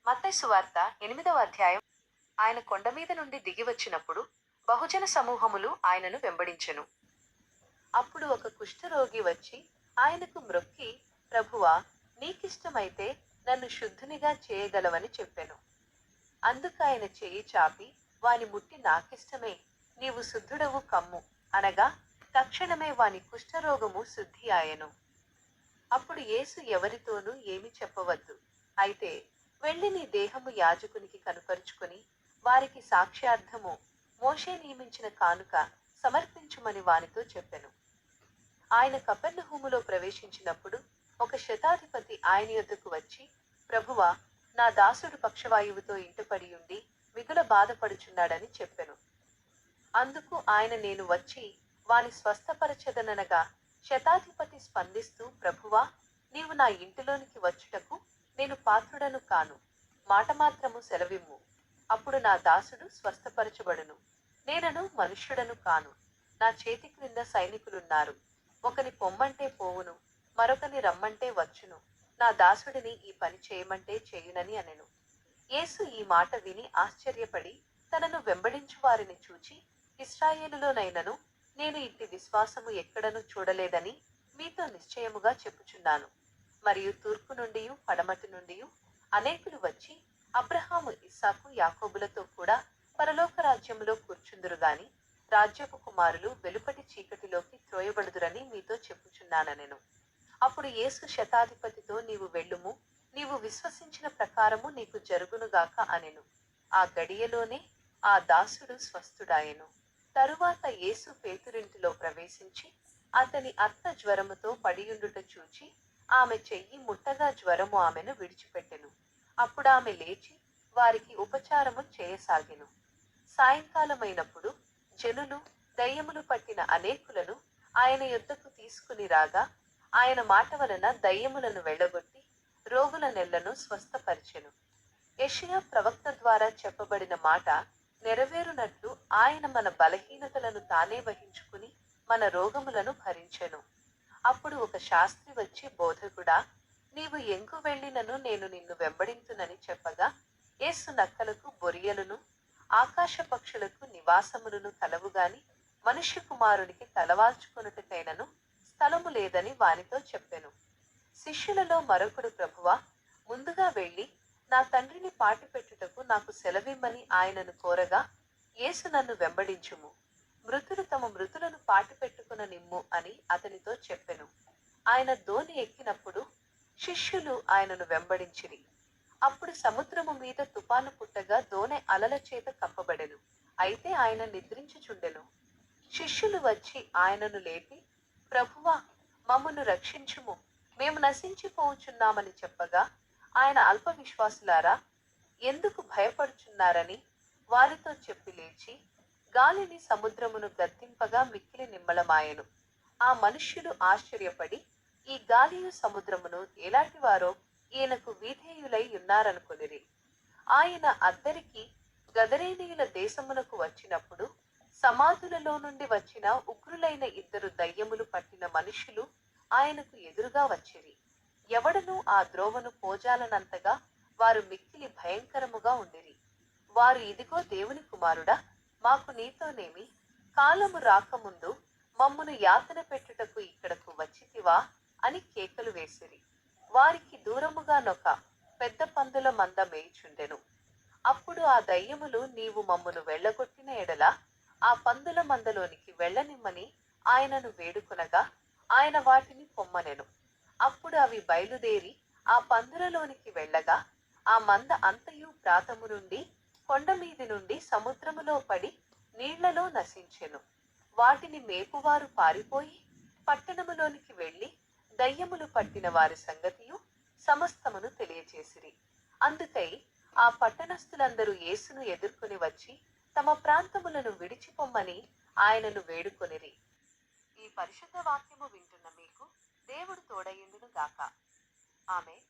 మత్తయి సువార్త 8వ అధ్యాయం. ఆయన కొండ మీద నుండి దిగి వచ్చినప్పుడు బహుజన సమూహములు ఆయనను వెంబడించెను. అప్పుడు ఒక కుష్ఠరోగి వచ్చి ఆయనకు మ్రొక్కి, ప్రభువా, నీకిష్టమైతే నన్ను శుద్ధునిగా చేయగలవని చెప్పెను. అందుకాయన చెయ్యి చాపి వాని ముట్టి, నాకిష్టమే, నీవు శుద్ధుడవు కమ్ము అనగా తక్షణమే వాని కుష్ఠరోగము శుద్ధి ఆయెను. అప్పుడు యేసు ఎవరితోనూ ఏమి చెప్పవద్దు, అయితే వెళ్ళి నీ దేహము యాజకునికి కనుపరుచుకొని వారికి సాక్ష్యార్థము మోషే నియమించిన కానుక సమర్పించుమని వానితో చెప్పెను. ఆయన కపెర్నహూములో ప్రవేశించినప్పుడు ఒక శతాధిపతి ఆయన యొద్దకు వచ్చి, ప్రభువా, నా దాసుడు పక్షవాయువుతో ఇంటపడియుండి మిగుల బాధపడుచున్నాడని చెప్పెను. అందుకు ఆయన, నేను వచ్చి వాని స్వస్థపరచెదననగా, శతాధిపతి స్పందిస్తూ, ప్రభువా, నీవు నా ఇంటిలోనికి వచ్చుటకు నేను పాత్రుడను కాను, మాట మాత్రము సెలవిమ్ము, అప్పుడు నా దాసుడు స్వస్థపరచబడును. నేనను మనుష్యుడను కాను, నా చేతి క్రింద సైనికులున్నారు. ఒకని పొమ్మంటే పోవును, మరొకని రమ్మంటే వచ్చును, నా దాసుడిని ఈ పని చేయమంటే చేయునని అనెను. యేసు ఈ మాట విని ఆశ్చర్యపడి తనను వెంబడించు వారిని చూచి, ఇశ్రాయేలులోనైనను నేను ఇట్టి విశ్వాసము ఎక్కడను చూడలేదని మీతో నిశ్చయముగా చెప్పుచున్నాను. మరియు తూర్పు నుండియు పడమటి నుండియు అనేకులు వచ్చి అబ్రహాము, ఇస్సాకు, యాకోబులతో కూడా పరలోక రాజ్యములో కూర్చుందురు గాని రాజ్యపు కుమారులు వెలుపటి చీకటిలోకి త్రోయబడుదురని మీతో చెప్పుచున్నానెను. అప్పుడు యేసు శతాధిపతితో, నీవు వెళ్ళుము, నీవు విశ్వసించిన ప్రకారము నీకు జరుగునుగాక అనెను. ఆ గడియలోనే ఆ దాసుడు స్వస్థుడాయెను. తరువాత యేసు పేతురింటిలో ప్రవేశించి అతని అత్త జ్వరముతో పడియుండుట చూచి ఆమె చెయ్యి ముట్టగా జ్వరము ఆమెను విడిచిపెట్టెను. అప్పుడామె లేచి వారికి ఉపచారము చేయసాగెను. సాయంకాలమైనప్పుడు జనులు దయ్యములు పట్టిన అనేకులను ఆయన యొద్దకు తీసుకుని రాగా, ఆయన మాట వలన దయ్యములను వెళ్ళగొట్టి రోగుల నెల్లను స్వస్థపరిచెను. యెషయా ప్రవక్త ద్వారా చెప్పబడిన మాట నెరవేరునట్లు ఆయన మన బలహీనతలను తానే వహించుకుని మన రోగములను భరించెను. అప్పుడు ఒక శాస్త్రి వచ్చి, బోధకుడా, నీవు ఎంకు వెళ్ళినను నేను నిన్ను వెంబడింతునని చెప్పగా, యేసు, నక్కలకు బొరియలును ఆకాశ పక్షులకు నివాసములను కలవుగాని మనుష్య కుమారునికి తలవాల్చుకొనుటకైనను స్థలము లేదని వానితో చెప్పెను. శిష్యులలో మరొకడు, ప్రభువా, ముందుగా వెళ్ళి నా తండ్రిని పాటిపెట్టుటకు నాకు సెలవిమ్మని ఆయనను కోరగా, యేసు, నన్ను వెంబడించుము, మృతులు తమ మృతులను పాటిపెట్టుకున నిమ్ము అని అతనితో చెప్పెను. ఆయన దోణి ఎక్కినప్పుడు శిష్యులు ఆయనను వెంబడించిరి. అప్పుడు సముద్రము మీద తుఫాను పుట్టగా దోణె అలల చేత కప్పబడెను, అయితే ఆయన నిద్రించుచుండెను. శిష్యులు వచ్చి ఆయనను లేపి, ప్రభువా, మమ్మును రక్షించుము, మేము నశించిపోవుచున్నామని చెప్పగా, ఆయన, అల్ప విశ్వాసులారా, ఎందుకు భయపడుచున్నారని వారితో చెప్పి లేచి గాలిని సముద్రమును గద్దింపగా మిక్కిలి నిమ్మళమాయెను. ఆ మనుష్యులు ఆశ్చర్యపడి ఈ గాలియు సముద్రమును ఎలాంటివారో ఈయనకు విధేయులై ఉన్నారనుకొనిరి. ఆయన అద్దరికి గదరేనీయుల దేశమునకు వచ్చినప్పుడు సమాధులలో నుండి వచ్చిన ఉగ్రులైన 2 దయ్యములు పట్టిన మనుష్యులు ఆయనకు ఎదురుగా వచ్చిరి. ఎవడనూ ఆ ద్రోవను పోజాలనంతగా వారు మిక్కిలి భయంకరముగా ఉండిరి. వారు, ఇదిగో దేవుని కుమారుడా, మాకు నీతోనేమి, కాలము రాకముందు మమ్మును యాతన పెట్టుటకు ఇక్కడకు వచ్చితివా అని కేకలు వేసిరి. వారికి దూరముగానొక పెద్ద పందుల మంద మేయుచుండెను. అప్పుడు ఆ దయ్యములు, నీవు మమ్మును వెళ్ళగొట్టిన ఎడల ఆ పందుల మందలోనికి వెళ్ళనిమ్మని ఆయనను వేడుకొనగా, ఆయన వాటిని పొమ్మనెను. అప్పుడు అవి బయలుదేరి ఆ పందులలోనికి వెళ్ళగా, ఆ మంద అంతయు ప్రాతము నుండి కొండ మీది నుండి సముద్రములో పడి నీళ్లలో నశించెను. వాటిని మేపువారు పారిపోయి పట్టణములోనికి వెళ్ళి దయ్యములు పట్టిన వారి సంగతియు సమస్తమును తెలియచేసిరి. అందుకై ఆ పట్టణస్థులందరూ యేసును ఎదుర్కొని వచ్చి తమ ప్రాంతములను విడిచిపొమ్మని ఆయనను వేడుకొనిరి. ఈ పరిశుద్ధ వాక్యము వింటున్న మీకు దేవుడు తోడయుండును గాక. ఆమేన్.